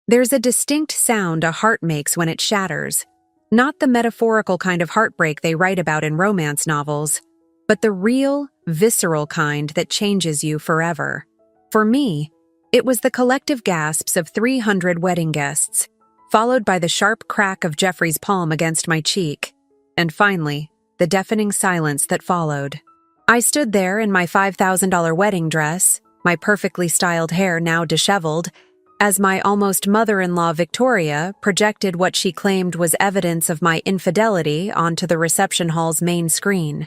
There's a distinct sound a heart makes when it shatters. Not the metaphorical kind of heartbreak they write about in romance novels, but the real, visceral kind that changes you forever. For me, it was the collective gasps of 300 wedding guests, followed by the sharp crack of Jeffrey's palm against my cheek, and finally, the deafening silence that followed. I stood there in my $5,000 wedding dress, my perfectly styled hair now disheveled, as my almost mother-in-law Victoria projected what she claimed was evidence of my infidelity onto the reception hall's main screen.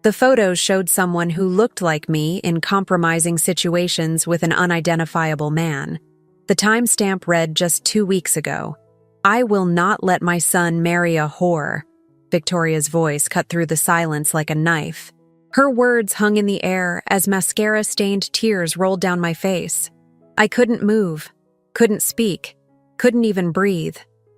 The photos showed someone who looked like me in compromising situations with an unidentifiable man. The timestamp read just 2 weeks ago. "I will not let my son marry a whore." Victoria's voice cut through the silence like a knife. Her words hung in the air as mascara-stained tears rolled down my face. I couldn't move, couldn't speak, couldn't even breathe.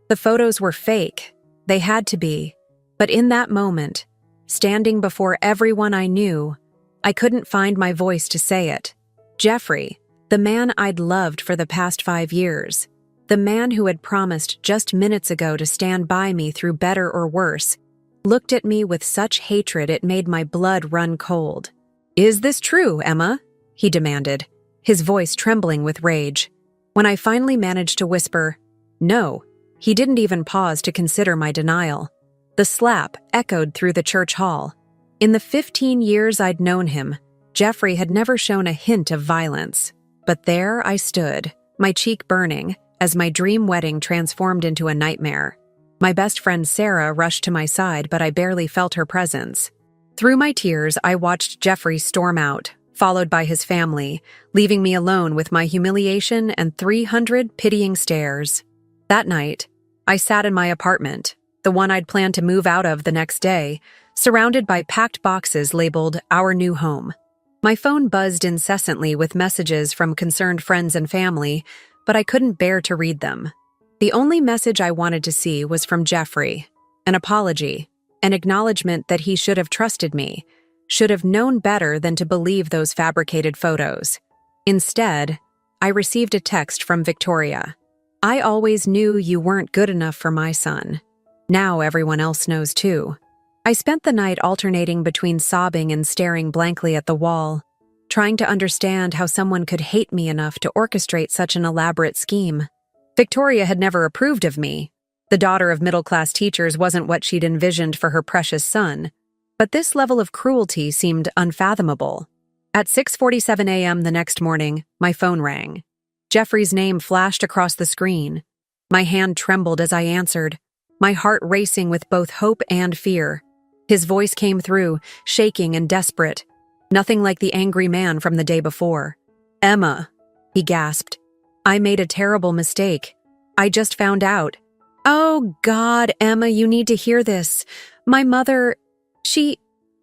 The photos were fake. They had to be. But in that moment, standing before everyone I knew, I couldn't find my voice to say it. Jeffrey, the man I'd loved for the past 5 years, the man who had promised just minutes ago to stand by me through better or worse, looked at me with such hatred it made my blood run cold. "Is this true, Emma?" he demanded, his voice trembling with rage. When I finally managed to whisper, "No," he didn't even pause to consider my denial. The slap echoed through the church hall. In the 15 years I'd known him, Jeffrey had never shown a hint of violence. But there I stood, my cheek burning, as my dream wedding transformed into a nightmare. My best friend Sarah rushed to my side, but I barely felt her presence. Through my tears, I watched Jeffrey storm out, followed by his family, leaving me alone with my humiliation and 300 pitying stares. That night, I sat in my apartment, the one I'd planned to move out of the next day, surrounded by packed boxes labeled "Our New Home." My phone buzzed incessantly with messages from concerned friends and family, but I couldn't bear to read them. The only message I wanted to see was from Jeffrey, an apology, an acknowledgement that he should have trusted me, should have known better than to believe those fabricated photos. Instead, I received a text from Victoria. "I always knew you weren't good enough for my son. Now everyone else knows too." I spent the night alternating between sobbing and staring blankly at the wall, trying to understand how someone could hate me enough to orchestrate such an elaborate scheme. Victoria had never approved of me. The daughter of middle-class teachers wasn't what she'd envisioned for her precious son. But this level of cruelty seemed unfathomable. At 6:47 a.m. the next morning, my phone rang. Jeffrey's name flashed across the screen. My hand trembled as I answered, my heart racing with both hope and fear. His voice came through, shaking and desperate, nothing like the angry man from the day before. "Emma," he gasped. "I made a terrible mistake. I just found out." "Oh, God, Emma, you need to hear this. My mother,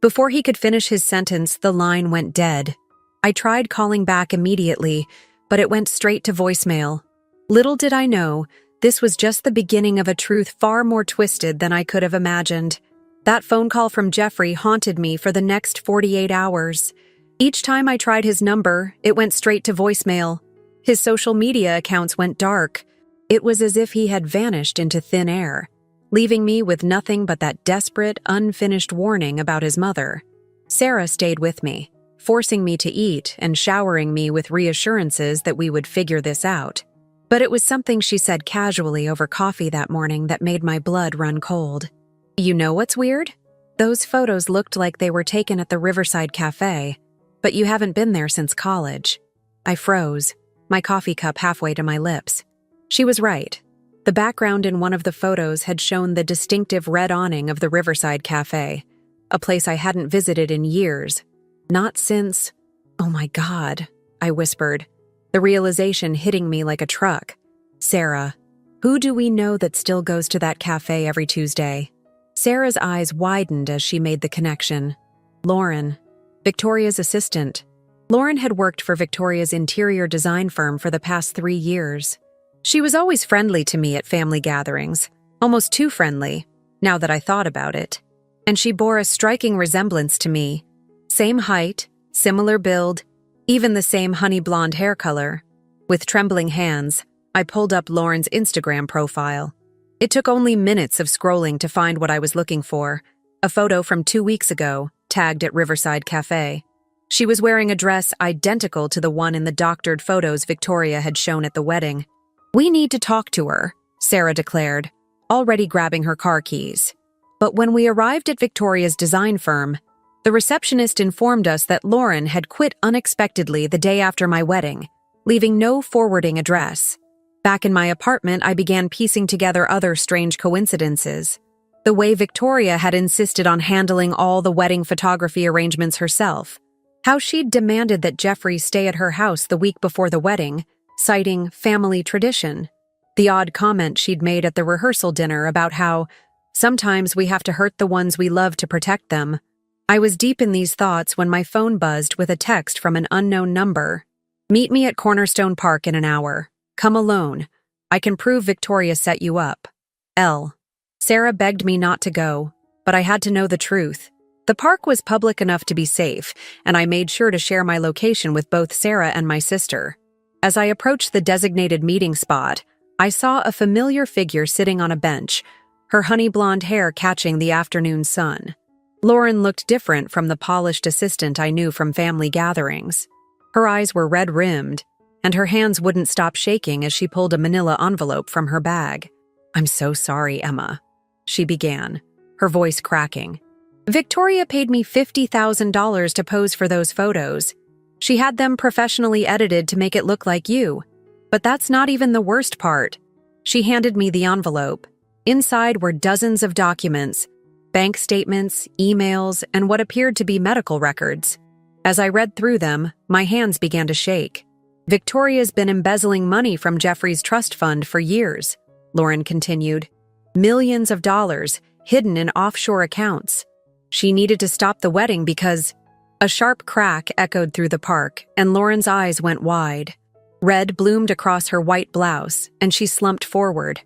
Before he could finish his sentence, the line went dead. I tried calling back immediately, but it went straight to voicemail. Little did I know, this was just the beginning of a truth far more twisted than I could have imagined. That phone call from Jeffrey haunted me for the next 48 hours. Each time I tried his number, it went straight to voicemail. His social media accounts went dark. It was as if he had vanished into thin air, leaving me with nothing but that desperate, unfinished warning about his mother. Sarah stayed with me, forcing me to eat and showering me with reassurances that we would figure this out. But it was something she said casually over coffee that morning that made my blood run cold. "You know what's weird? Those photos looked like they were taken at the Riverside Cafe, but you haven't been there since college." I froze, my coffee cup halfway to my lips. She was right. The background in one of the photos had shown the distinctive red awning of the Riverside Cafe, a place I hadn't visited in years. Not since... "Oh my God," I whispered, the realization hitting me like a truck. "Sarah, who do we know that still goes to that cafe every Tuesday?" Sarah's eyes widened as she made the connection. "Lauren, Victoria's assistant." Lauren had worked for Victoria's interior design firm for the past 3 years. She was always friendly to me at family gatherings, almost too friendly, now that I thought about it. And she bore a striking resemblance to me. Same height, similar build, even the same honey blonde hair color. With trembling hands, I pulled up Lauren's Instagram profile. It took only minutes of scrolling to find what I was looking for, a photo from 2 weeks ago, tagged at Riverside Cafe. She was wearing a dress identical to the one in the doctored photos Victoria had shown at the wedding. "We need to talk to her," Sarah declared, already grabbing her car keys. But when we arrived at Victoria's design firm, the receptionist informed us that Lauren had quit unexpectedly the day after my wedding, leaving no forwarding address. Back in my apartment, I began piecing together other strange coincidences. The way Victoria had insisted on handling all the wedding photography arrangements herself. How she'd demanded that Jeffrey stay at her house the week before the wedding, citing family tradition. The odd comment she'd made at the rehearsal dinner about how sometimes we have to hurt the ones we love to protect them. I was deep in these thoughts when my phone buzzed with a text from an unknown number. "Meet me at Cornerstone Park in an hour. Come alone. I can prove Victoria set you up. L." Sarah begged me not to go, but I had to know the truth. The park was public enough to be safe, and I made sure to share my location with both Sarah and my sister. As I approached the designated meeting spot, I saw a familiar figure sitting on a bench, her honey blonde hair catching the afternoon sun. Lauren looked different from the polished assistant I knew from family gatherings. Her eyes were red-rimmed, and her hands wouldn't stop shaking as she pulled a manila envelope from her bag. "I'm so sorry, Emma," she began, her voice cracking. "Victoria paid me $50,000 to pose for those photos. She had them professionally edited to make it look like you. But that's not even the worst part." She handed me the envelope. Inside were dozens of documents, bank statements, emails, and what appeared to be medical records. As I read through them, my hands began to shake. "Victoria's been embezzling money from Jeffrey's trust fund for years," Lauren continued. "Millions of dollars, hidden in offshore accounts. She needed to stop the wedding because—" A sharp crack echoed through the park, and Lauren's eyes went wide. Red bloomed across her white blouse, and she slumped forward.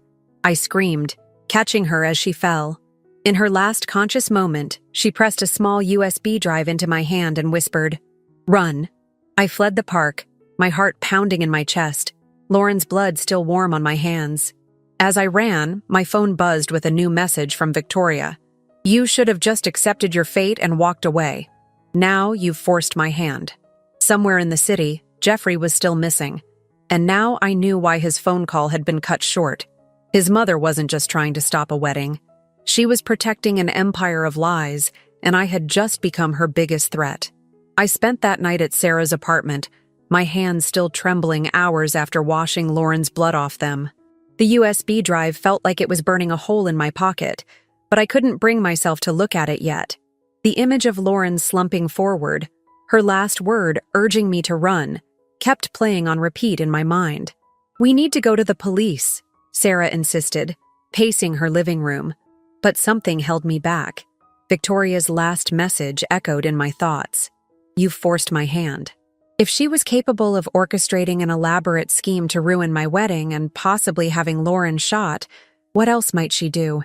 I screamed, catching her as she fell. In her last conscious moment, she pressed a small USB drive into my hand and whispered, "Run." I fled the park, my heart pounding in my chest, Lauren's blood still warm on my hands. As I ran, my phone buzzed with a new message from Victoria. "You should have just accepted your fate and walked away. Now you've forced my hand." Somewhere in the city, Jeffrey was still missing, and now I knew why his phone call had been cut short. His mother wasn't just trying to stop a wedding. She was protecting an empire of lies, and I had just become her biggest threat. I spent that night at Sarah's apartment, my hands still trembling hours after washing Lauren's blood off them. The USB drive felt like it was burning a hole in my pocket, but I couldn't bring myself to look at it yet. The image of Lauren slumping forward, her last word urging me to run, kept playing on repeat in my mind. "We need to go to the police," Sarah insisted, pacing her living room. But something held me back. Victoria's last message echoed in my thoughts. "You've forced my hand." If she was capable of orchestrating an elaborate scheme to ruin my wedding and possibly having Lauren shot, what else might she do?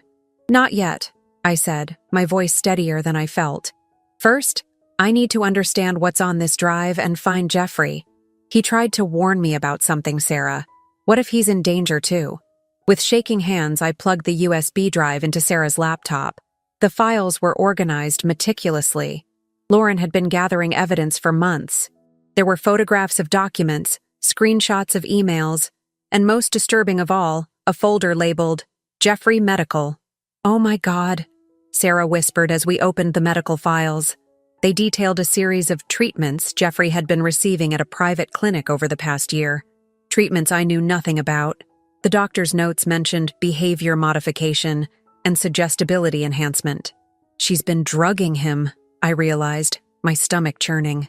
"Not yet," I said, my voice steadier than I felt. "First, I need to understand what's on this drive and find Jeffrey. He tried to warn me about something, Sarah. What if he's in danger too?" With shaking hands, I plugged the USB drive into Sarah's laptop. The files were organized meticulously. Lauren had been gathering evidence for months. There were photographs of documents, screenshots of emails, and most disturbing of all, a folder labeled Jeffrey Medical. "Oh my God," Sarah whispered as we opened the medical files. They detailed a series of treatments Jeffrey had been receiving at a private clinic over the past year. Treatments I knew nothing about. The doctor's notes mentioned behavior modification and suggestibility enhancement. "She's been drugging him," I realized, my stomach churning.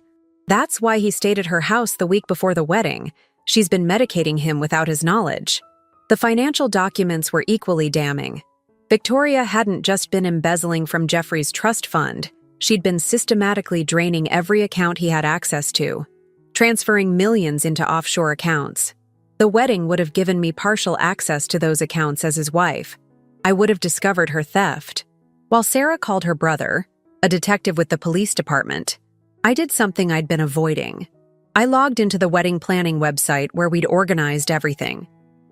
That's why he stayed at her house the week before the wedding. She's been medicating him without his knowledge. The financial documents were equally damning. Victoria hadn't just been embezzling from Jeffrey's trust fund. She'd been systematically draining every account he had access to, transferring millions into offshore accounts. The wedding would have given me partial access to those accounts as his wife. I would have discovered her theft. While Sarah called her brother, a detective with the police department, I did something I'd been avoiding. I logged into the wedding planning website where we'd organized everything.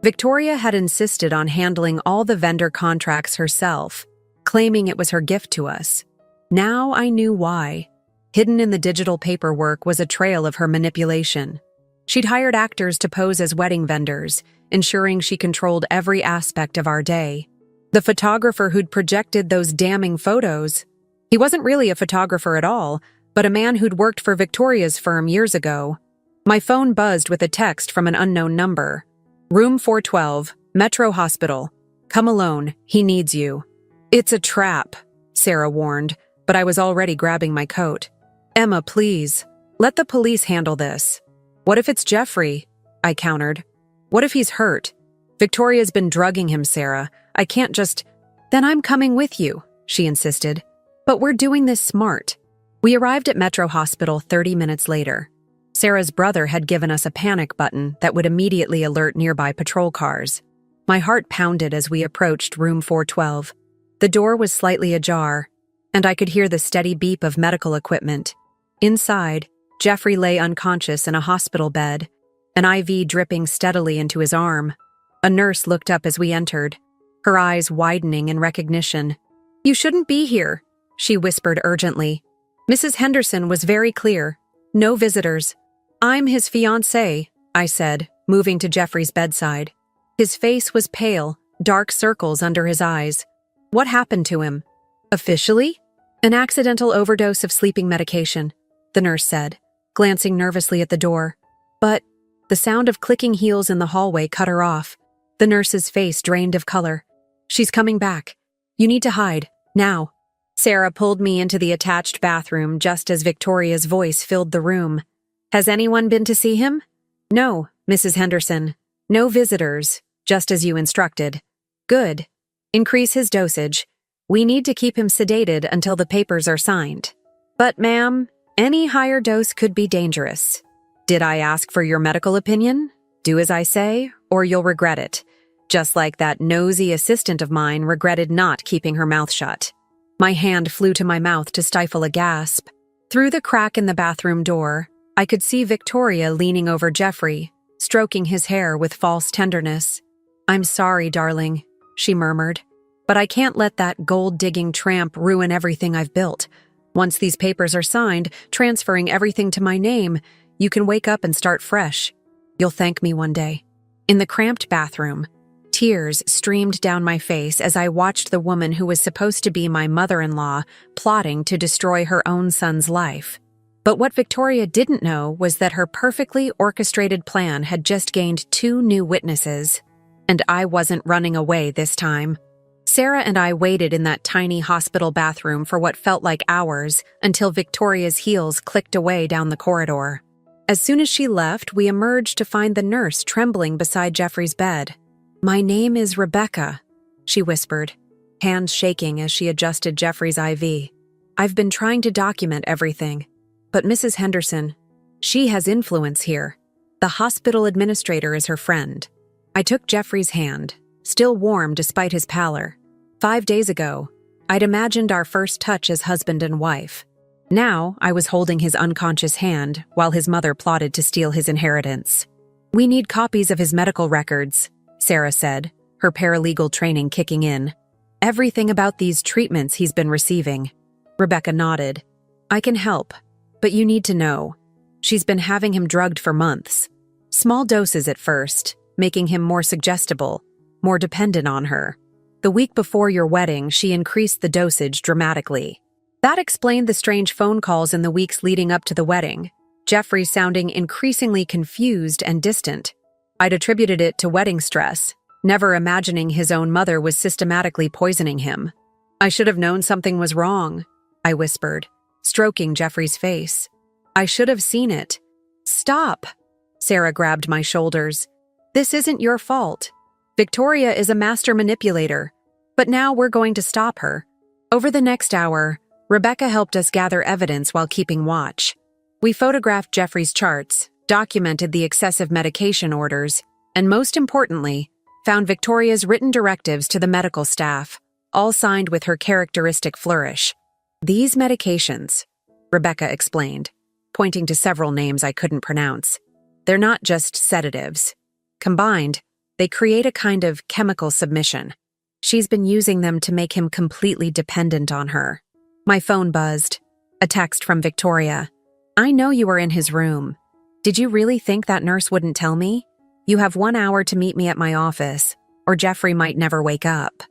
Victoria had insisted on handling all the vendor contracts herself, claiming it was her gift to us. Now I knew why. Hidden in the digital paperwork was a trail of her manipulation. She'd hired actors to pose as wedding vendors, ensuring she controlled every aspect of our day. The photographer who'd projected those damning photos, he wasn't really a photographer at all, but a man who'd worked for Victoria's firm years ago. My phone buzzed with a text from an unknown number. Room 412, Metro Hospital. Come alone, he needs you. It's a trap, Sarah warned, but I was already grabbing my coat. Emma, please. Let the police handle this. What if it's Jeffrey? I countered. What if he's hurt? Victoria's been drugging him, Sarah. I can't just… Then I'm coming with you, she insisted. But we're doing this smart. We arrived at Metro Hospital 30 minutes later. Sarah's brother had given us a panic button that would immediately alert nearby patrol cars. My heart pounded as we approached room 412. The door was slightly ajar, and I could hear the steady beep of medical equipment. Inside, Jeffrey lay unconscious in a hospital bed, an IV dripping steadily into his arm. A nurse looked up as we entered, her eyes widening in recognition. You shouldn't be here, she whispered urgently. Mrs. Henderson was very clear. No visitors. I'm his fiancée, I said, moving to Jeffrey's bedside. His face was pale, dark circles under his eyes. What happened to him? Officially? An accidental overdose of sleeping medication, the nurse said, glancing nervously at the door. But the sound of clicking heels in the hallway cut her off. The nurse's face drained of color. She's coming back. You need to hide, now. Sarah pulled me into the attached bathroom just as Victoria's voice filled the room. Has anyone been to see him? No, Mrs. Henderson. No visitors, just as you instructed. Good. Increase his dosage. We need to keep him sedated until the papers are signed. But, ma'am, any higher dose could be dangerous. Did I ask for your medical opinion? Do as I say, or you'll regret it. Just like that nosy assistant of mine regretted not keeping her mouth shut. My hand flew to my mouth to stifle a gasp. Through the crack in the bathroom door, I could see Victoria leaning over Jeffrey, stroking his hair with false tenderness. I'm sorry, darling, she murmured, but I can't let that gold-digging tramp ruin everything I've built. Once these papers are signed, transferring everything to my name, you can wake up and start fresh. You'll thank me one day. In the cramped bathroom, tears streamed down my face as I watched the woman who was supposed to be my mother-in-law plotting to destroy her own son's life. But what Victoria didn't know was that her perfectly orchestrated plan had just gained 2 new witnesses. And I wasn't running away this time. Sarah and I waited in that tiny hospital bathroom for what felt like hours until Victoria's heels clicked away down the corridor. As soon as she left, we emerged to find the nurse trembling beside Jeffrey's bed. My name is Rebecca, she whispered, hands shaking as she adjusted Jeffrey's IV. I've been trying to document everything. But Mrs. Henderson, she has influence here. The hospital administrator is her friend. I took Jeffrey's hand, still warm despite his pallor. 5 days ago, I'd imagined our first touch as husband and wife. Now, I was holding his unconscious hand while his mother plotted to steal his inheritance. We need copies of his medical records, Sarah said, her paralegal training kicking in. Everything about these treatments he's been receiving. Rebecca nodded. I can help. But you need to know. She's been having him drugged for months. Small doses at first, making him more suggestible, more dependent on her. The week before your wedding, she increased the dosage dramatically. That explained the strange phone calls in the weeks leading up to the wedding, Jeffrey sounding increasingly confused and distant. I'd attributed it to wedding stress, never imagining his own mother was systematically poisoning him. I should have known something was wrong, I whispered, stroking Jeffrey's face. I should have seen it. Stop! Sarah grabbed my shoulders. This isn't your fault. Victoria is a master manipulator, but now we're going to stop her. Over the next hour, Rebecca helped us gather evidence while keeping watch. We photographed Jeffrey's charts, documented the excessive medication orders, and most importantly, found Victoria's written directives to the medical staff, all signed with her characteristic flourish. These medications, Rebecca explained, pointing to several names I couldn't pronounce. They're not just sedatives. Combined, They create a kind of chemical submission. She's been using them to make him completely dependent on her. My phone buzzed. A text from Victoria. I know you were in his room. Did you really think that nurse wouldn't tell me? You have 1 hour to meet me at my office, or Jeffrey might never wake up.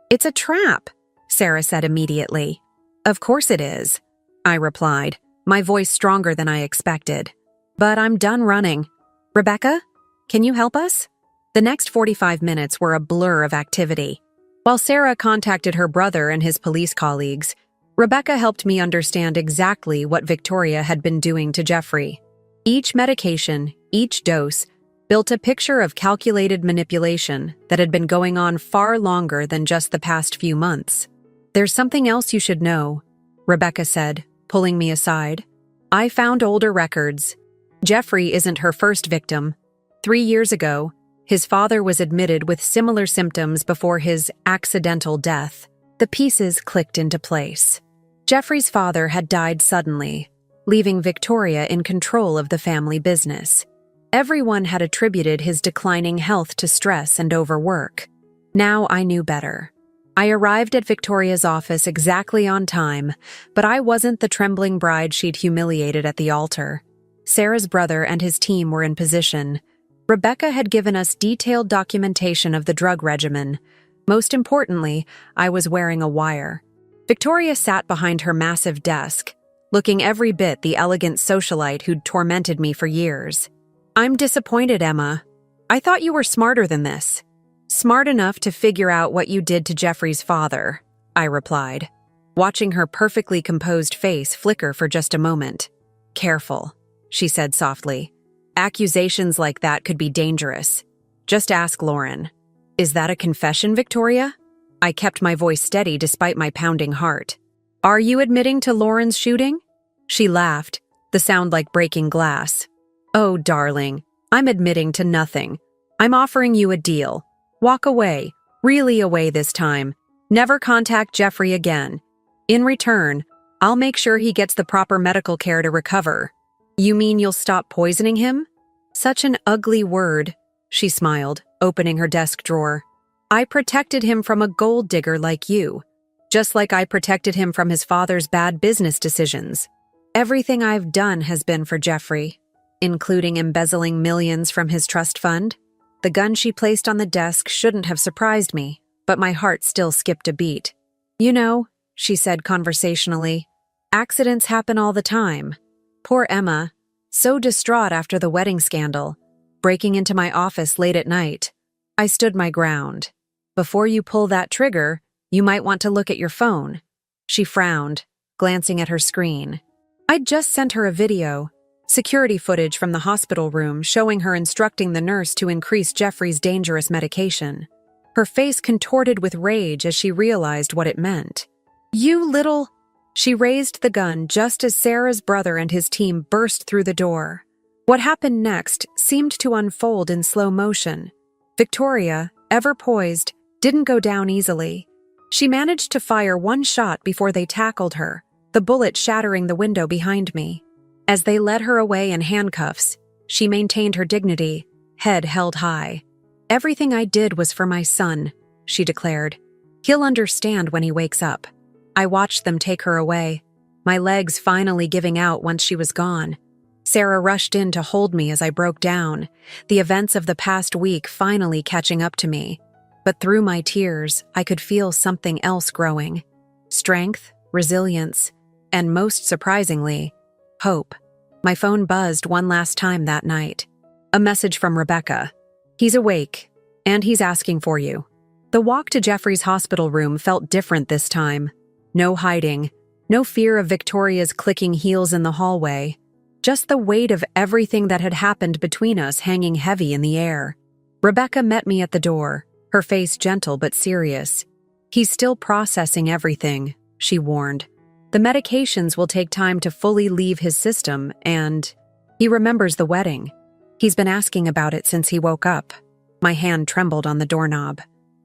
It's a trap, Sarah said immediately. Of course it is, I replied, my voice stronger than I expected. But I'm done running. Rebecca, can you help us? The next 45 minutes were a blur of activity. While Sarah contacted her brother and his police colleagues, Rebecca helped me understand exactly what Victoria had been doing to Jeffrey. Each medication, each dose, built a picture of calculated manipulation that had been going on far longer than just the past few months. There's something else you should know, Rebecca said, pulling me aside. I found older records. Jeffrey isn't her first victim. 3 years ago, his father was admitted with similar symptoms before his accidental death. The pieces clicked into place. Jeffrey's father had died suddenly, leaving Victoria in control of the family business. Everyone had attributed his declining health to stress and overwork. Now I knew better. I arrived at Victoria's office exactly on time, but I wasn't the trembling bride she'd humiliated at the altar. Sarah's brother and his team were in position. Rebecca had given us detailed documentation of the drug regimen. Most importantly, I was wearing a wire. Victoria sat behind her massive desk, looking every bit the elegant socialite who'd tormented me for years. I'm disappointed, Emma. I thought you were smarter than this. Smart enough to figure out what you did to Jeffrey's father, I replied, watching her perfectly composed face flicker for just a moment. Careful, she said softly. Accusations like that could be dangerous. Just ask Lauren. Is that a confession, Victoria? I kept my voice steady despite my pounding heart. Are you admitting to Lauren's shooting? She laughed, the sound like breaking glass. Oh, darling, I'm admitting to nothing. I'm offering you a deal. Walk away, really away this time. Never contact Jeffrey again. In return, I'll make sure he gets the proper medical care to recover. You mean you'll stop poisoning him? Such an ugly word, she smiled, opening her desk drawer. I protected him from a gold digger like you, just like I protected him from his father's bad business decisions. Everything I've done has been for Jeffrey, including embezzling millions from his trust fund. The gun she placed on the desk shouldn't have surprised me, but my heart still skipped a beat. You know, she said conversationally, accidents happen all the time. Poor Emma, so distraught after the wedding scandal, breaking into my office late at night. I stood my ground. Before you pull that trigger, you might want to look at your phone. She frowned, glancing at her screen. I'd just sent her a video, security footage from the hospital room showing her instructing the nurse to increase Jeffrey's dangerous medication. Her face contorted with rage as she realized what it meant. You little... She raised the gun just as Sarah's brother and his team burst through the door. What happened next seemed to unfold in slow motion. Victoria, ever poised, didn't go down easily. She managed to fire one shot before they tackled her, the bullet shattering the window behind me. As they led her away in handcuffs, she maintained her dignity, head held high. Everything I did was for my son, she declared. He'll understand when he wakes up. I watched them take her away, my legs finally giving out once she was gone. Sarah rushed in to hold me as I broke down, the events of the past week finally catching up to me. But through my tears, I could feel something else growing. Strength, resilience, and most surprisingly, hope. My phone buzzed one last time that night. A message from Rebecca. He's awake, and he's asking for you. The walk to Jeffrey's hospital room felt different this time. No hiding, no fear of Victoria's clicking heels in the hallway. Just the weight of everything that had happened between us hanging heavy in the air. Rebecca met me at the door, her face gentle but serious. He's still processing everything, she warned. The medications will take time to fully leave his system, and he remembers the wedding. He's been asking about it since he woke up. My hand trembled on the doorknob.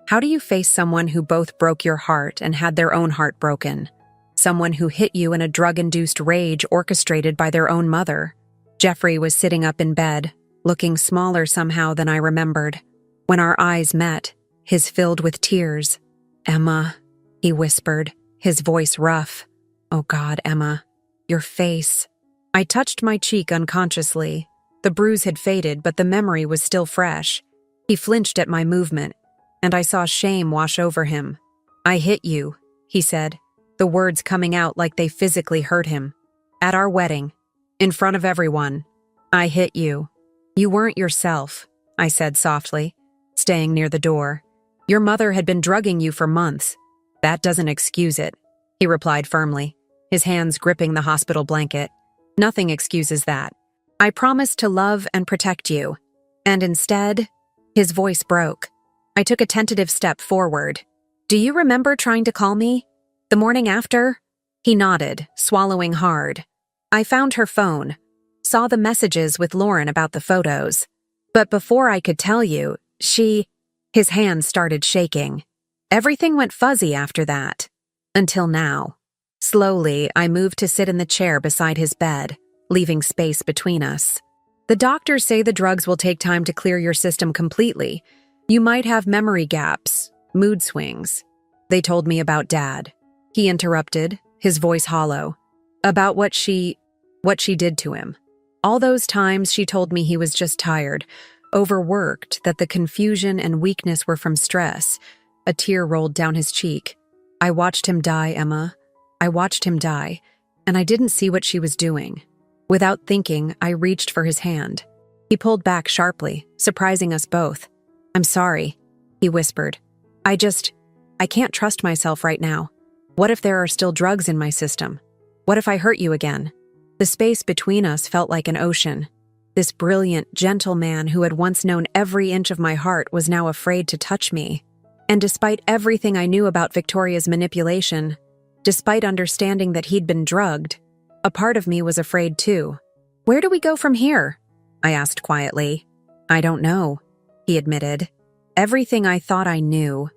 How do you face someone who both broke your heart and had their own heart broken? Someone who hit you in a drug-induced rage orchestrated by their own mother. Jeffrey was sitting up in bed, looking smaller somehow than I remembered. When our eyes met, his filled with tears. "Emma," he whispered, his voice rough. "Oh God, Emma, your face." I touched my cheek unconsciously. The bruise had faded, but the memory was still fresh. He flinched at my movement, and I saw shame wash over him. "I hit you," he said, the words coming out like they physically hurt him. "At our wedding, in front of everyone. I hit you." "You weren't yourself," I said softly, staying near the door. "Your mother had been drugging you for months. That doesn't excuse it," he replied firmly, his hands gripping the hospital blanket. "Nothing excuses that. I promised to love and protect you. And instead," his voice broke. I took a tentative step forward. "Do you remember trying to call me? The morning after?" He nodded, swallowing hard. "I found her phone, saw the messages with Lauren about the photos. But before I could tell you, his hands started shaking. Everything went fuzzy after that. Until now." Slowly, I moved to sit in the chair beside his bed, leaving space between us. "The doctors say the drugs will take time to clear your system completely. You might have memory gaps, mood swings." They told me about Dad. He interrupted, his voice hollow. "About what she did to him. All those times she told me he was just tired, overworked, that the confusion and weakness were from stress." A tear rolled down his cheek. "I watched him die, Emma. I watched him die, and I didn't see what she was doing." Without thinking, I reached for his hand. He pulled back sharply, surprising us both. "I'm sorry," he whispered. I can't trust myself right now. What if there are still drugs in my system? What if I hurt you again?" The space between us felt like an ocean. This brilliant, gentle man who had once known every inch of my heart was now afraid to touch me. And despite everything I knew about Victoria's manipulation, despite understanding that he'd been drugged, a part of me was afraid too. "Where do we go from here?" I asked quietly. "I don't know," he admitted. "Everything I thought I knew.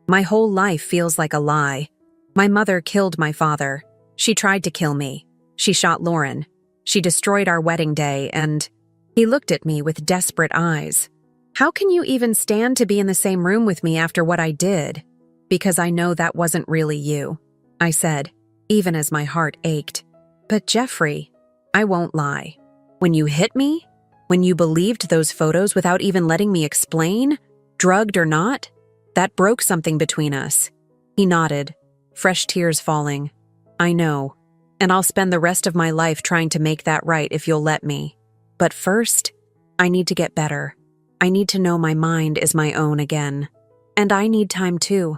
My whole life feels like a lie. My mother killed my father. She tried to kill me. She shot Lauren. She destroyed our wedding day, and..." He looked at me with desperate eyes. "How can you even stand to be in the same room with me after what I did?" "Because I know that wasn't really you," I said, even as my heart ached. "But Jeffrey, I won't lie. When you hit me, when you believed those photos without even letting me explain, drugged or not, that broke something between us." He nodded, fresh tears falling. "I know, and I'll spend the rest of my life trying to make that right if you'll let me. But first, I need to get better. I need to know my mind is my own again. And I need time too,"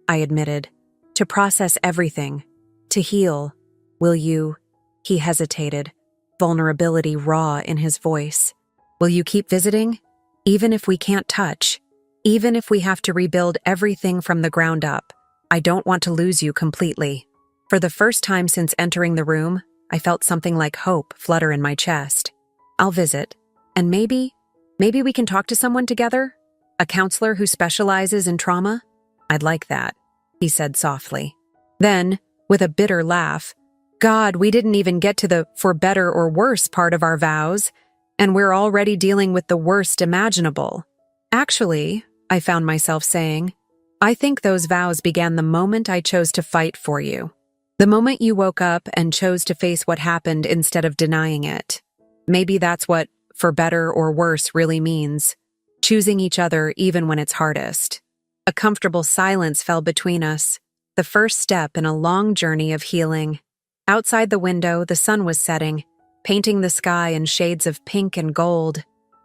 I admitted, "to process everything, to heal. Will you..." He hesitated, vulnerability raw in his voice. "Will you keep visiting? Even if we can't touch? Even if we have to rebuild everything from the ground up? I don't want to lose you completely." For the first time since entering the room, I felt something like hope flutter in my chest. "I'll visit. And maybe we can talk to someone together? A counselor who specializes in trauma? I'd like that," he said softly. Then, with a bitter laugh, "God, we didn't even get to the for better or worse part of our vows, and we're already dealing with the worst imaginable." "Actually," I found myself saying, "I think those vows began the moment I chose to fight for you. The moment you woke up and chose to face what happened instead of denying it. Maybe that's what for better or worse really means. Choosing each other even when it's hardest." A comfortable silence fell between us, the first step in a long journey of healing. Outside the window, the sun was setting, painting the sky in shades of pink and gold.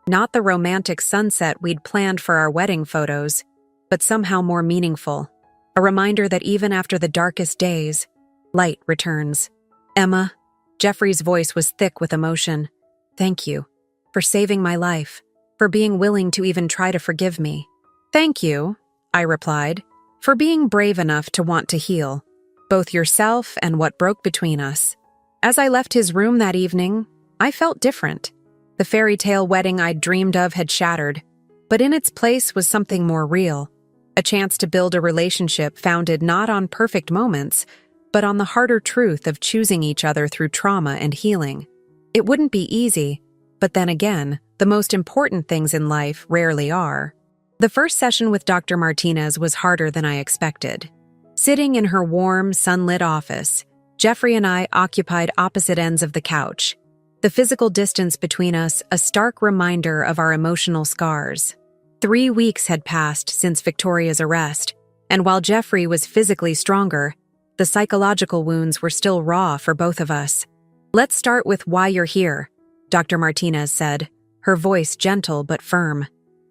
Not the romantic sunset we'd planned for our wedding photos, but somehow more meaningful. A reminder that even after the darkest days, light returns. "Emma," Jeffrey's voice was thick with emotion. "Thank you for saving my life, for being willing to even try to forgive me." "Thank you," I replied, "for being brave enough to want to heal, both yourself and what broke between us." As I left his room that evening, I felt different. The fairy tale wedding I'd dreamed of had shattered, but in its place was something more real, a chance to build a relationship founded not on perfect moments, but on the harder truth of choosing each other through trauma and healing. It wouldn't be easy, but then again, the most important things in life rarely are. The first session with Dr. Martinez was harder than I expected. Sitting in her warm, sunlit office, Jeffrey and I occupied opposite ends of the couch. The physical distance between us a stark reminder of our emotional scars. 3 weeks had passed since Victoria's arrest, and while Jeffrey was physically stronger, the psychological wounds were still raw for both of us. "Let's start with why you're here," Dr. Martinez said, her voice gentle but firm.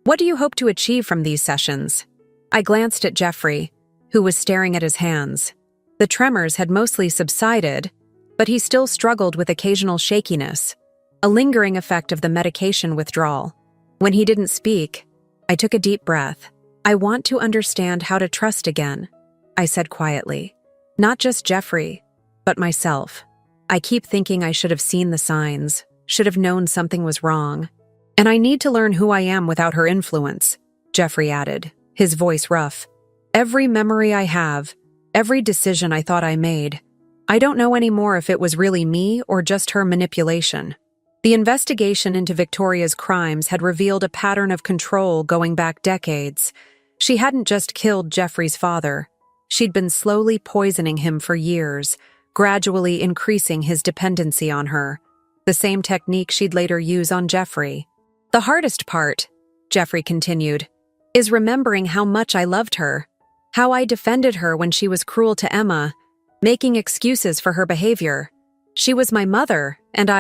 "What do you hope to achieve from these sessions?" I glanced at Jeffrey, who was staring at his hands. The tremors had mostly subsided, but he still struggled with occasional shakiness, a lingering effect of the medication withdrawal. When he didn't speak, I took a deep breath. "I want to understand how to trust again," I said quietly. "Not just Jeffrey, but myself. I keep thinking I should have seen the signs, should have known something was wrong. And I need to learn who I am without her influence," Jeffrey added, his voice rough. "Every memory I have, every decision I thought I made, I don't know anymore if it was really me or just her manipulation." The investigation into Victoria's crimes had revealed a pattern of control going back decades. She hadn't just killed Jeffrey's father. She'd been slowly poisoning him for years, gradually increasing his dependency on her. The same technique she'd later use on Jeffrey. "The hardest part," Jeffrey continued, "is remembering how much I loved her, how I defended her when she was cruel to Emma, making excuses for her behavior. She was my mother, and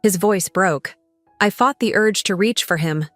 His voice broke. I fought the urge to reach for him,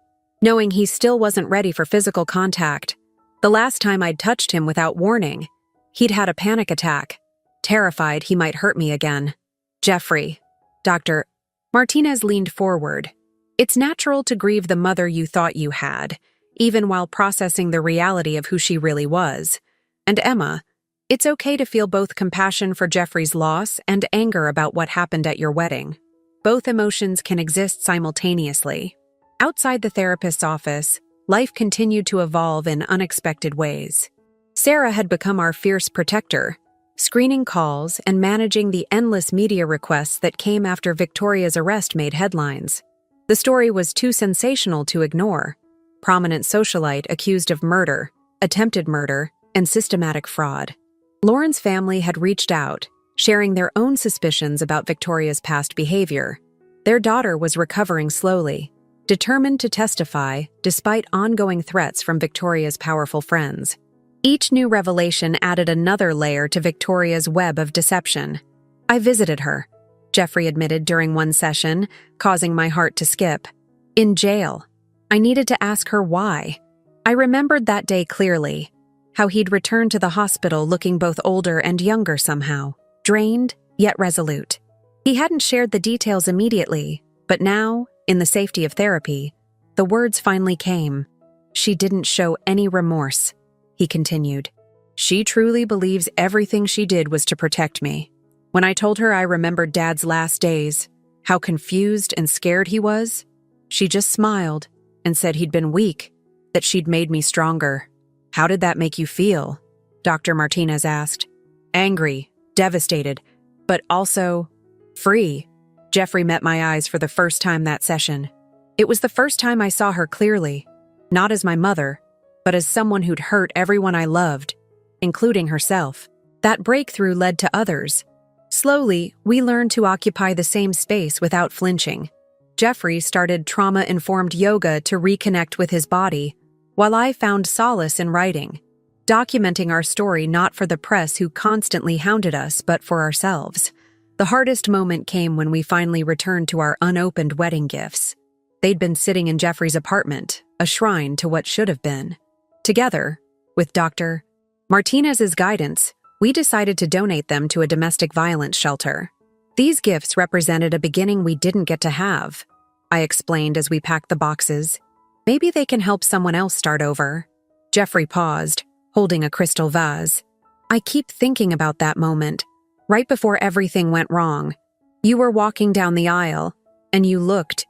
knowing he still wasn't ready for physical contact. The last time I'd touched him without warning, he'd had a panic attack, terrified he might hurt me again. "Jeffrey," Dr. Martinez leaned forward. "It's natural to grieve the mother you thought you had, even while processing the reality of who she really was. And Emma, it's okay to feel both compassion for Jeffrey's loss and anger about what happened at your wedding. Both emotions can exist simultaneously." Outside the therapist's office, life continued to evolve in unexpected ways. Sarah had become our fierce protector, screening calls and managing the endless media requests that came after Victoria's arrest made headlines. The story was too sensational to ignore. Prominent socialite accused of murder, attempted murder, and systematic fraud. Lauren's family had reached out, sharing their own suspicions about Victoria's past behavior. Their daughter was recovering slowly, determined to testify despite ongoing threats from Victoria's powerful friends. Each new revelation added another layer to Victoria's web of deception. "I visited her," Jeffrey admitted during one session, causing my heart to skip. "In jail. I needed to ask her why. I remembered that day clearly, how he'd returned to the hospital looking both older and younger somehow. Drained, yet resolute. He hadn't shared the details immediately, but now, in the safety of therapy, the words finally came. "She didn't show any remorse," he continued. "She truly believes everything she did was to protect me. When I told her I remembered Dad's last days, how confused and scared he was, she just smiled and said he'd been weak, that she'd made me stronger." "How did that make you feel?" Dr. Martinez asked. "Angry, devastated, but also free." Jeffrey met my eyes for the first time that session. It was the first time I saw her clearly, not as my mother, but as someone who'd hurt everyone I loved, including herself. That breakthrough led to others. Slowly, we learned to occupy the same space without flinching. Jeffrey started trauma-informed yoga to reconnect with his body, while I found solace in writing, documenting our story not for the press who constantly hounded us, but for ourselves. The hardest moment came when we finally returned to our unopened wedding gifts. They'd been sitting in Jeffrey's apartment, a shrine to what should have been. Together, with Dr. Martinez's guidance, we decided to donate them to a domestic violence shelter. These gifts represented a beginning we didn't get to have, I explained as we packed the boxes. "Maybe they can help someone else start over." Jeffrey paused, holding a crystal vase. "I keep thinking about that moment, right before everything went wrong. You were walking down the aisle, and you looked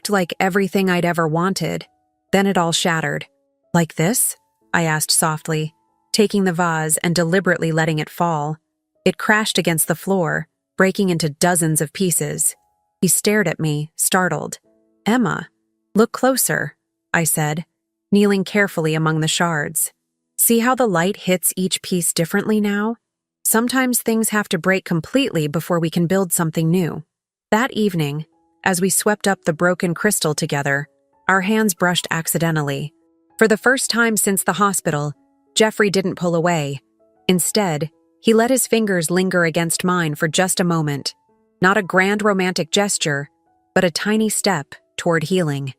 like everything I'd ever wanted. Then it all shattered." "Like this?" I asked softly, taking the vase and deliberately letting it fall. It crashed against the floor, breaking into dozens of pieces. He stared at me, startled. "Emma, look closer," I said. kneeling carefully among the shards. See how the light hits each piece differently now? Sometimes things have to break completely before we can build something new. That evening, as we swept up the broken crystal together, our hands brushed accidentally. For the first time since the hospital, Jeffrey didn't pull away. Instead, he let his fingers linger against mine for just a moment. Not a grand romantic gesture, but a tiny step toward healing.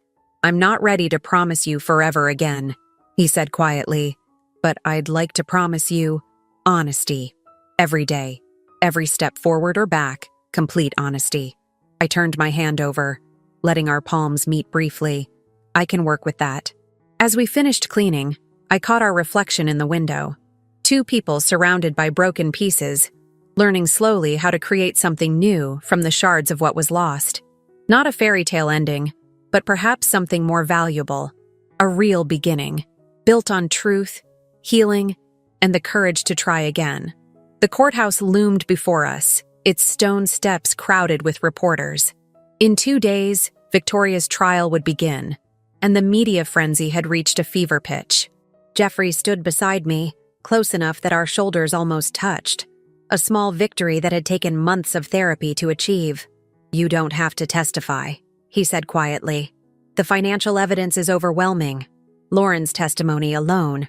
"I'm not ready to promise you forever again," he said quietly, "but I'd like to promise you honesty. Every day, every step forward or back, complete honesty." I turned my hand over, letting our palms meet briefly. "I can work with that." As we finished cleaning, I caught our reflection in the window. Two people surrounded by broken pieces, learning slowly how to create something new from the shards of what was lost. Not a fairy tale ending, but perhaps something more valuable. A real beginning, built on truth, healing, and the courage to try again. The courthouse loomed before us, its stone steps crowded with reporters. In 2 days, Victoria's trial would begin, and the media frenzy had reached a fever pitch. Jeffrey stood beside me, close enough that our shoulders almost touched. A small victory that had taken months of therapy to achieve. "You don't have to testify," he said quietly. "The financial evidence is overwhelming. Lauren's testimony alone."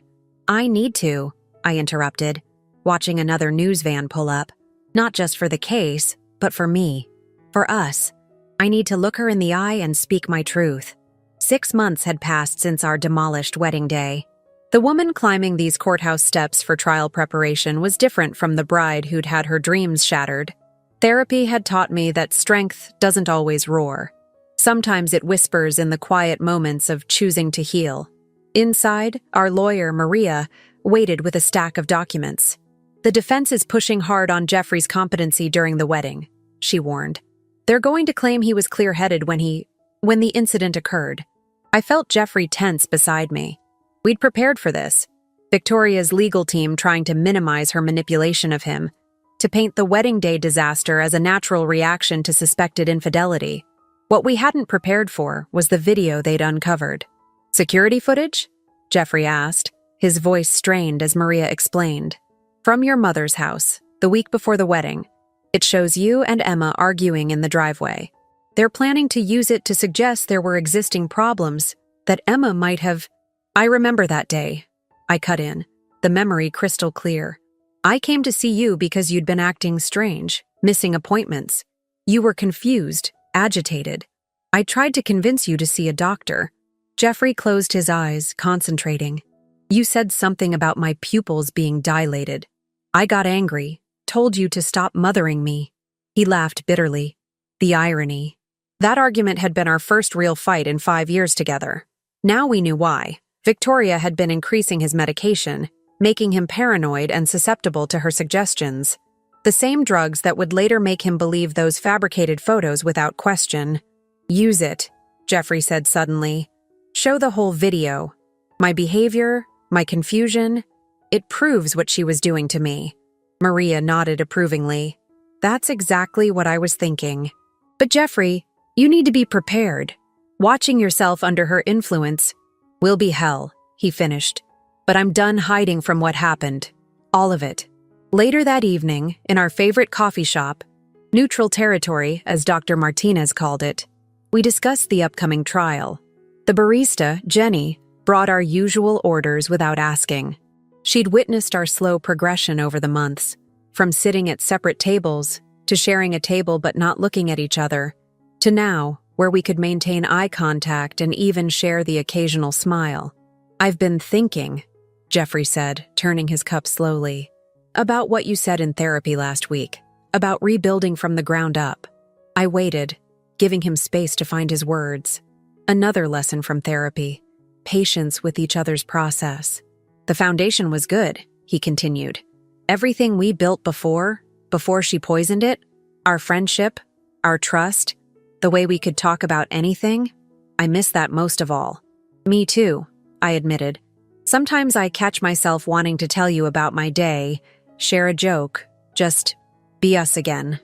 "I need to," I interrupted, watching another news van pull up. "Not just for the case, but for me. For us. I need to look her in the eye and speak my truth." 6 months had passed since our demolished wedding day. The woman climbing these courthouse steps for trial preparation was different from the bride who'd had her dreams shattered. Therapy had taught me that strength doesn't always roar. Sometimes it whispers in the quiet moments of choosing to heal. Inside, our lawyer, Maria, waited with a stack of documents. "The defense is pushing hard on Jeffrey's competency during the wedding," she warned. "They're going to claim he was clear-headed when the incident occurred." I felt Jeffrey tense beside me. We'd prepared for this. Victoria's legal team trying to minimize her manipulation of him, to paint the wedding day disaster as a natural reaction to suspected infidelity. What we hadn't prepared for was the video they'd uncovered. "Security footage?" Jeffrey asked, his voice strained as Maria explained. "From your mother's house, the week before the wedding. It shows you and Emma arguing in the driveway. They're planning to use it to suggest there were existing problems, that Emma might have—" "I remember that day," I cut in, the memory crystal clear. "I came to see you because you'd been acting strange, missing appointments. You were confused, agitated. I tried to convince you to see a doctor." Jeffrey closed his eyes, concentrating. "You said something about my pupils being dilated. I got angry, told you to stop mothering me." He laughed bitterly. The irony. That argument had been our first real fight in 5 years together. Now we knew why. Victoria had been increasing his medication, making him paranoid and susceptible to her suggestions. The same drugs that would later make him believe those fabricated photos without question. "Use it," Jeffrey said suddenly. "Show the whole video. My behavior, my confusion. It proves what she was doing to me." Maria nodded approvingly. "That's exactly what I was thinking. But Jeffrey, you need to be prepared. Watching yourself under her influence will be hell," he finished. "But I'm done hiding from what happened. All of it." Later that evening, in our favorite coffee shop, neutral territory, as Dr. Martinez called it, we discussed the upcoming trial. The barista, Jenny, brought our usual orders without asking. She'd witnessed our slow progression over the months, from sitting at separate tables, to sharing a table but not looking at each other, to now, where we could maintain eye contact and even share the occasional smile. "I've been thinking," Jeffrey said, turning his cup slowly, "about what you said in therapy last week, about rebuilding from the ground up." I waited, giving him space to find his words. Another lesson from therapy, patience with each other's process. "The foundation was good," he continued. "Everything we built before she poisoned it, our friendship, our trust, the way we could talk about anything, I miss that most of all." "Me too," I admitted. "Sometimes I catch myself wanting to tell you about my day, share a joke, just be us again."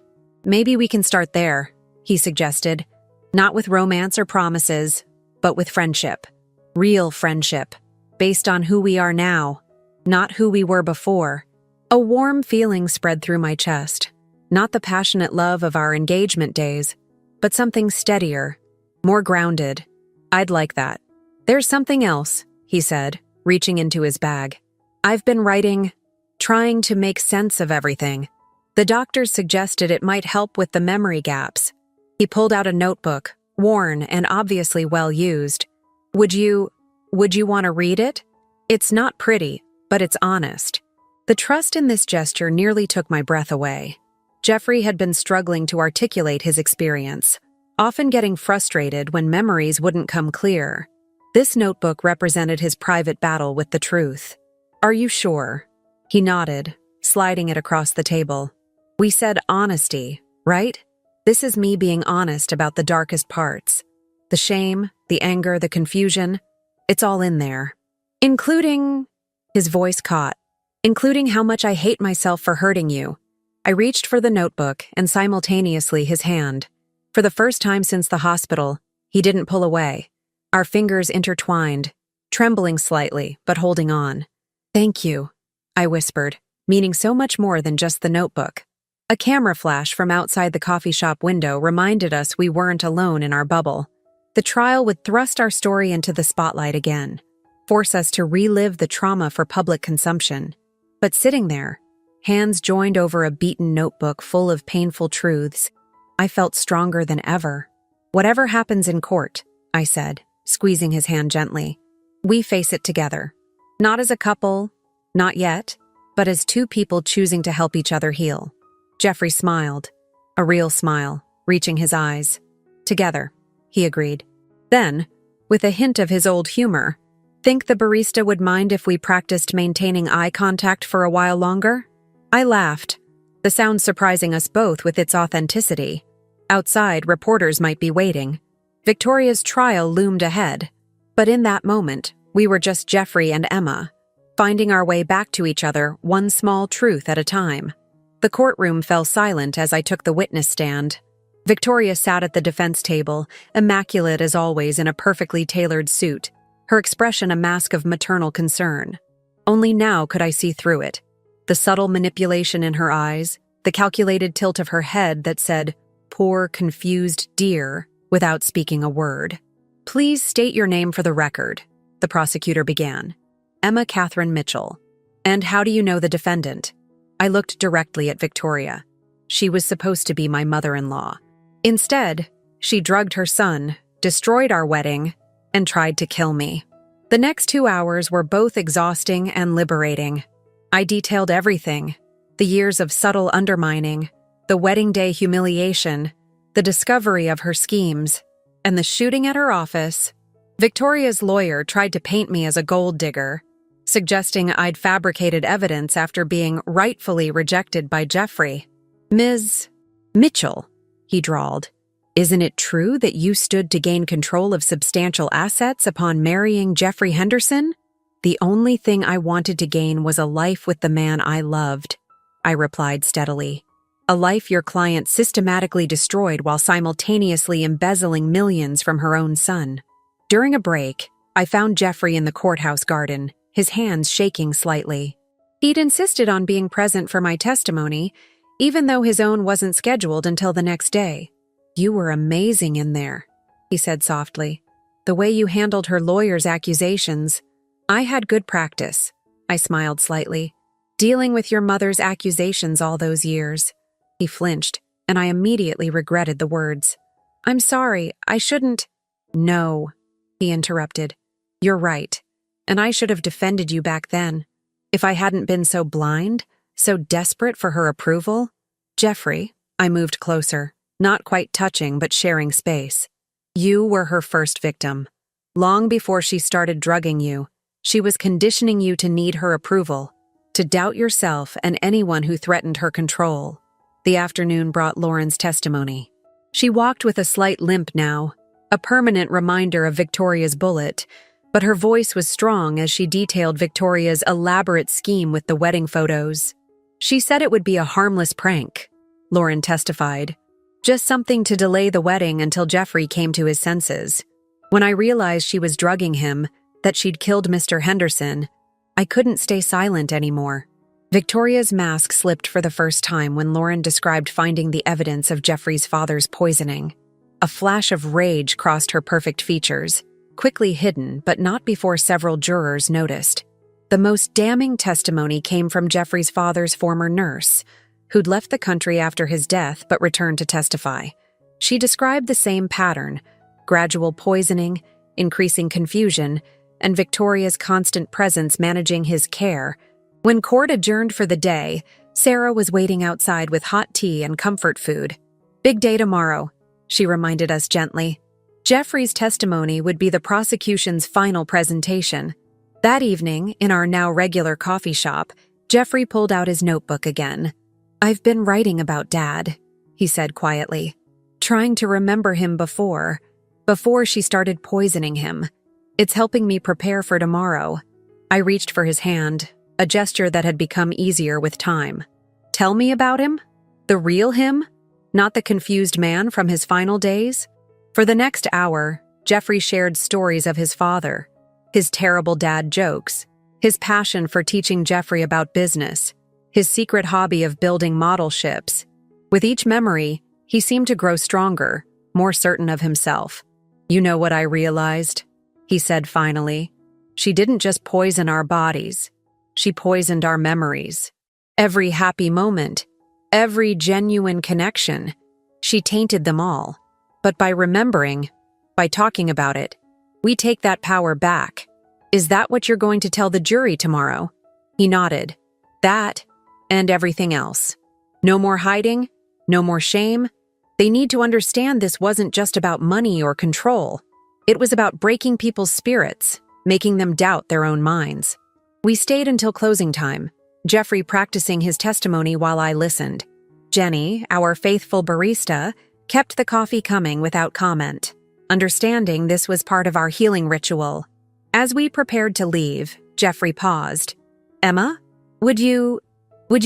"Maybe we can start there," he suggested. "Not with romance or promises, but with friendship." Real friendship, based on who we are now, not who we were before. A warm feeling spread through my chest, not the passionate love of our engagement days, but something steadier, more grounded. I'd like that. There's something else, he said, reaching into his bag. I've been writing, trying to make sense of everything. The doctors suggested it might help with the memory gaps. He pulled out a notebook, worn and obviously well used. Would you want to read it? It's not pretty, but it's honest. The trust in this gesture nearly took my breath away. Jeffrey had been struggling to articulate his experience, often getting frustrated when memories wouldn't come clear. This notebook represented his private battle with the truth. Are you sure? He nodded, sliding it across the table. We said honesty, right? This is me being honest about the darkest parts. The shame, the anger, the confusion. It's all in there. Including, his voice caught, including how much I hate myself for hurting you. I reached for the notebook and simultaneously his hand. For the first time since the hospital, he didn't pull away. Our fingers intertwined, trembling slightly, but holding on. Thank you, I whispered, meaning so much more than just the notebook. A camera flash from outside the coffee shop window reminded us we weren't alone in our bubble. The trial would thrust our story into the spotlight again, force us to relive the trauma for public consumption. But sitting there, hands joined over a beaten notebook full of painful truths, I felt stronger than ever. Whatever happens in court, I said, squeezing his hand gently, we face it together. Not as a couple, not yet, but as two people choosing to help each other heal. Jeffrey smiled, a real smile, reaching his eyes. Together, he agreed. Then, with a hint of his old humor, think the barista would mind if we practiced maintaining eye contact for a while longer? I laughed, the sound surprising us both with its authenticity. Outside, reporters might be waiting. Victoria's trial loomed ahead. But in that moment, we were just Jeffrey and Emma, finding our way back to each other one small truth at a time. The courtroom fell silent as I took the witness stand. Victoria sat at the defense table, immaculate as always in a perfectly tailored suit, her expression a mask of maternal concern. Only now could I see through it. The subtle manipulation in her eyes, the calculated tilt of her head that said, "Poor, confused dear," without speaking a word. Please state your name for the record, the prosecutor began. Emma Catherine Mitchell. And how do you know the defendant? I looked directly at Victoria. She was supposed to be my mother-in-law. Instead, she drugged her son, destroyed our wedding, and tried to kill me. The next 2 hours were both exhausting and liberating. I detailed everything, the years of subtle undermining, the wedding day humiliation, the discovery of her schemes, and the shooting at her office. Victoria's lawyer tried to paint me as a gold digger, suggesting I'd fabricated evidence after being rightfully rejected by Jeffrey. Ms. Mitchell, he drawled, isn't it true that you stood to gain control of substantial assets upon marrying Jeffrey Henderson? The only thing I wanted to gain was a life with the man I loved, I replied steadily. A life your client systematically destroyed while simultaneously embezzling millions from her own son. During a break, I found Jeffrey in the courthouse garden, his hands shaking slightly. He'd insisted on being present for my testimony, even though his own wasn't scheduled until the next day. You were amazing in there, he said softly. The way you handled her lawyer's accusations. I had good practice, I smiled slightly. Dealing with your mother's accusations all those years. He flinched, and I immediately regretted the words. I'm sorry, I shouldn't. No, he interrupted. You're right. And I should have defended you back then. If I hadn't been so blind, so desperate for her approval. Jeffrey, I moved closer, not quite touching but sharing space. You were her first victim. Long before she started drugging you, she was conditioning you to need her approval, to doubt yourself and anyone who threatened her control. The afternoon brought Lauren's testimony. She walked with a slight limp now, a permanent reminder of Victoria's bullet, but her voice was strong as she detailed Victoria's elaborate scheme with the wedding photos. She said it would be a harmless prank, Lauren testified. Just something to delay the wedding until Jeffrey came to his senses. When I realized she was drugging him, that she'd killed Mr. Henderson, I couldn't stay silent anymore. Victoria's mask slipped for the first time when Lauren described finding the evidence of Jeffrey's father's poisoning. A flash of rage crossed her perfect features, quickly hidden but not before several jurors noticed. The most damning testimony came from Jeffrey's father's former nurse, who'd left the country after his death but returned to testify. She described the same pattern: gradual poisoning, increasing confusion, and Victoria's constant presence managing his care. When court adjourned for the day, Sarah was waiting outside with hot tea and comfort food. "Big day tomorrow," she reminded us gently. Jeffrey's testimony would be the prosecution's final presentation. That evening, in our now regular coffee shop, Jeffrey pulled out his notebook again. "I've been writing about Dad," he said quietly, "trying to remember him before she started poisoning him. It's helping me prepare for tomorrow." I reached for his hand, a gesture that had become easier with time. "Tell me about him? The real him? Not the confused man from his final days?" For the next hour, Jeffrey shared stories of his father, his terrible dad jokes, his passion for teaching Jeffrey about business, his secret hobby of building model ships. With each memory, he seemed to grow stronger, more certain of himself. "You know what I realized?" he said finally. "She didn't just poison our bodies. She poisoned our memories. Every happy moment, every genuine connection, she tainted them all. But by remembering, by talking about it, we take that power back. Is that what you're going to tell the jury tomorrow?" He nodded. "That, and everything else. No more hiding, no more shame. They need to understand this wasn't just about money or control. It was about breaking people's spirits, making them doubt their own minds." We stayed until closing time, Jeffrey practicing his testimony while I listened. Jenny, our faithful barista, kept the coffee coming without comment, understanding this was part of our healing ritual. As we prepared to leave, Jeffrey paused. "Emma, would you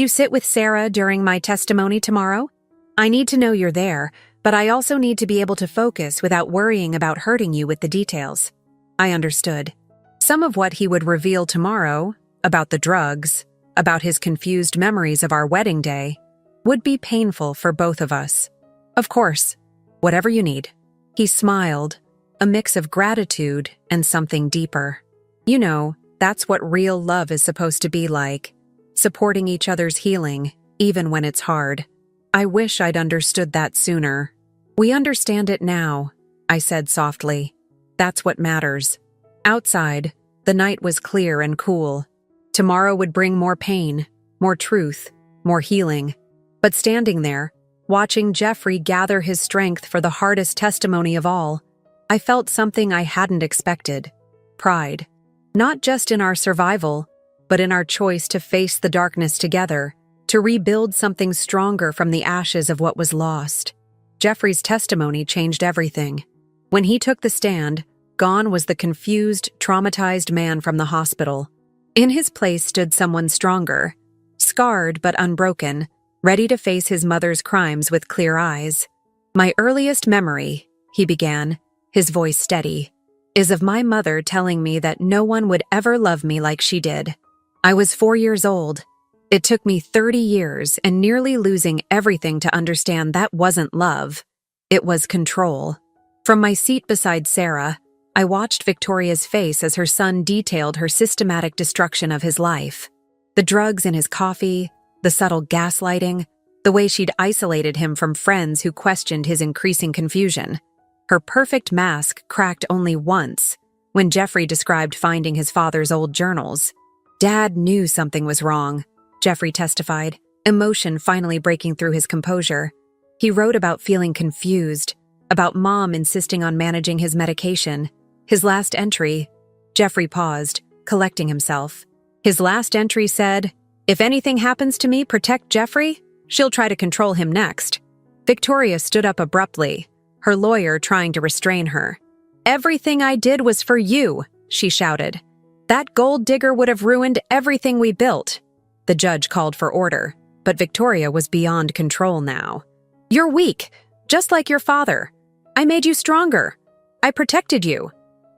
sit with Sarah during my testimony tomorrow? I need to know you're there, but I also need to be able to focus without worrying about hurting you with the details." I understood. Some of what he would reveal tomorrow, about the drugs, about his confused memories of our wedding day, would be painful for both of us. "Of course, whatever you need." He smiled, a mix of gratitude and something deeper. "You know, that's what real love is supposed to be like, supporting each other's healing, even when it's hard." I wish I'd understood that sooner. "We understand it now," I said softly. "That's what matters." Outside, the night was clear and cool. Tomorrow would bring more pain, more truth, more healing. But standing there, watching Jeffrey gather his strength for the hardest testimony of all, I felt something I hadn't expected: pride. Not just in our survival, but in our choice to face the darkness together, to rebuild something stronger from the ashes of what was lost. Jeffrey's testimony changed everything. When he took the stand, gone was the confused, traumatized man from the hospital. In his place stood someone stronger, scarred but unbroken, ready to face his mother's crimes with clear eyes. "My earliest memory," he began, his voice steady, "is of my mother telling me that no one would ever love me like she did. I was 4 years old. It took me 30 years and nearly losing everything to understand that wasn't love. It was control." From my seat beside Sarah, I watched Victoria's face as her son detailed her systematic destruction of his life. The drugs in his coffee, the subtle gaslighting, the way she'd isolated him from friends who questioned his increasing confusion. Her perfect mask cracked only once, when Jeffrey described finding his father's old journals. "Dad knew something was wrong," Jeffrey testified, emotion finally breaking through his composure. He wrote about feeling confused, about Mom insisting on managing his medication. His last entry, Jeffrey paused, collecting himself. His last entry said, "If anything happens to me, protect Jeffrey. She'll try to control him next." Victoria stood up abruptly, her lawyer trying to restrain her. "Everything I did was for you," she shouted. "That gold digger would have ruined everything we built." The judge called for order, but Victoria was beyond control now. "You're weak, just like your father. I made you stronger. I protected you."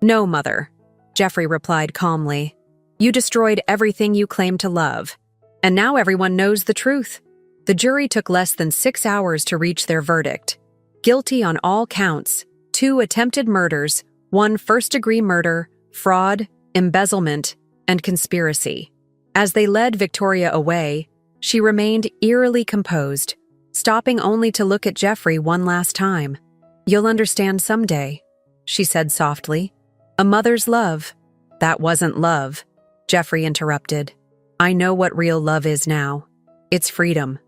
"No, Mother. Jeffrey replied calmly. You destroyed everything you claimed to love. And now everyone knows the truth. The jury took less than 6 hours to reach their verdict. Guilty on all counts, 2 attempted murders, 1 first-degree murder, fraud, embezzlement, and conspiracy. As they led Victoria away, she remained eerily composed, stopping only to look at Jeffrey one last time. You'll understand someday, she said softly. A mother's love. That wasn't love, Jeffrey interrupted. I know what real love is now. It's freedom,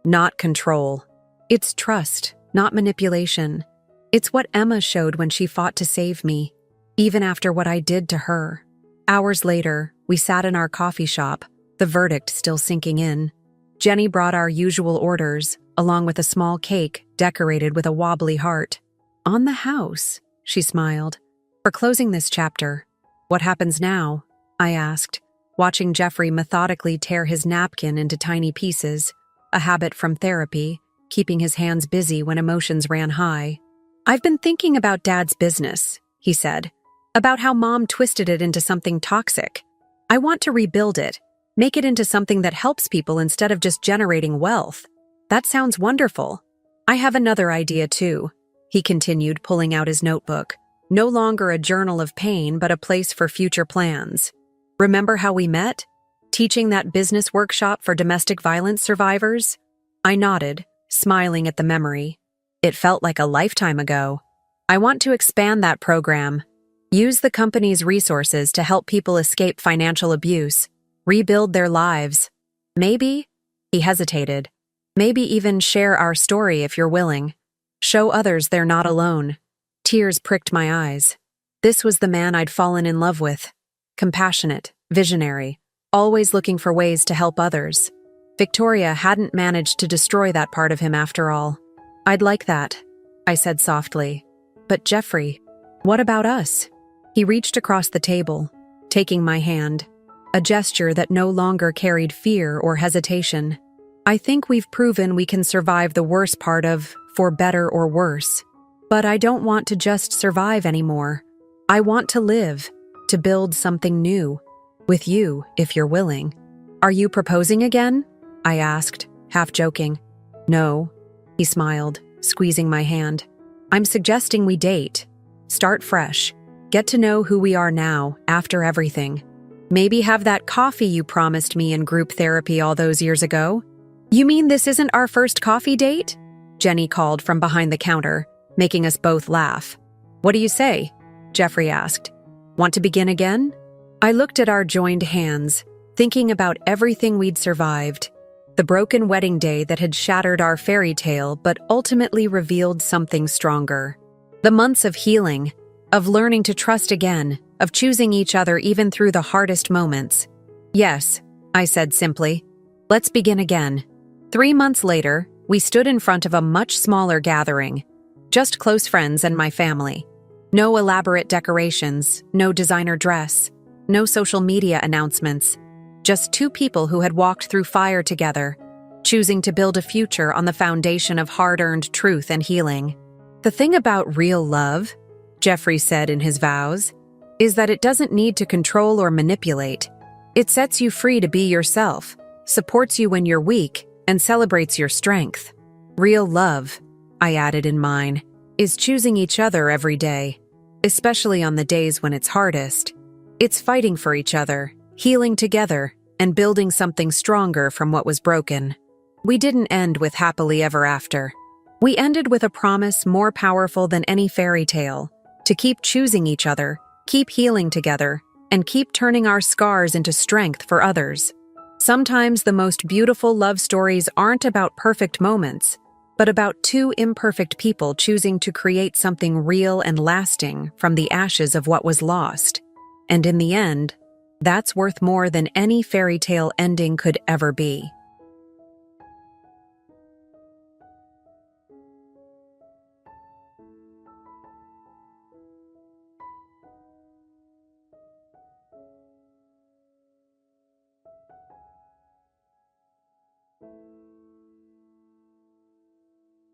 not control. It's trust, not manipulation. It's what Emma showed when she fought to save me, even after what I did to her. Hours later, we sat in our coffee shop, the verdict still sinking in. Jenny brought our usual orders, along with a small cake decorated with a wobbly heart. On the house, she smiled. For closing this chapter, what happens now? I asked, watching Jeffrey methodically tear his napkin into tiny pieces, a habit from therapy, keeping his hands busy when emotions ran high. I've been thinking about Dad's business, he said, about how Mom twisted it into something toxic. I want to rebuild it, make it into something that helps people instead of just generating wealth. That sounds wonderful. I have another idea too, he continued, pulling out his notebook. No longer a journal of pain, but a place for future plans. Remember how we met? Teaching that business workshop for domestic violence survivors? I nodded, smiling at the memory. It felt like a lifetime ago. I want to expand that program. Use the company's resources to help people escape financial abuse, rebuild their lives. Maybe, he hesitated, maybe even share our story if you're willing. Show others they're not alone. Tears pricked my eyes. This was the man I'd fallen in love with. Compassionate, visionary, always looking for ways to help others. Victoria hadn't managed to destroy that part of him after all. I'd like that, I said softly. But Jeffrey, what about us? He reached across the table, taking my hand, a gesture that no longer carried fear or hesitation. I think we've proven we can survive the worst part of, for better or worse. But I don't want to just survive anymore. I want to live, to build something new. With you, if you're willing. Are you proposing again? I asked, half joking. No, he smiled, squeezing my hand. I'm suggesting we date. Start fresh. Get to know who we are now, after everything. Maybe have that coffee you promised me in group therapy all those years ago. You mean this isn't our first coffee date? Jenny called from behind the counter, making us both laugh. What do you say? Jeffrey asked. Want to begin again? I looked at our joined hands, thinking about everything we'd survived. The broken wedding day that had shattered our fairy tale but ultimately revealed something stronger. The months of healing, of learning to trust again, of choosing each other even through the hardest moments. Yes, I said simply. Let's begin again. 3 months later, we stood in front of a much smaller gathering. Just close friends and my family. No elaborate decorations, no designer dress, no social media announcements. Just 2 people who had walked through fire together, choosing to build a future on the foundation of hard-earned truth and healing. The thing about real love, Jeffrey said in his vows, is that it doesn't need to control or manipulate. It sets you free to be yourself, supports you when you're weak, and celebrates your strength. Real love, I added in mine, is choosing each other every day, especially on the days when it's hardest. It's fighting for each other, healing together, and building something stronger from what was broken. We didn't end with happily ever after. We ended with a promise more powerful than any fairy tale, to keep choosing each other, keep healing together, and keep turning our scars into strength for others. Sometimes the most beautiful love stories aren't about perfect moments, but about 2 imperfect people choosing to create something real and lasting from the ashes of what was lost. And in the end, that's worth more than any fairy tale ending could ever be.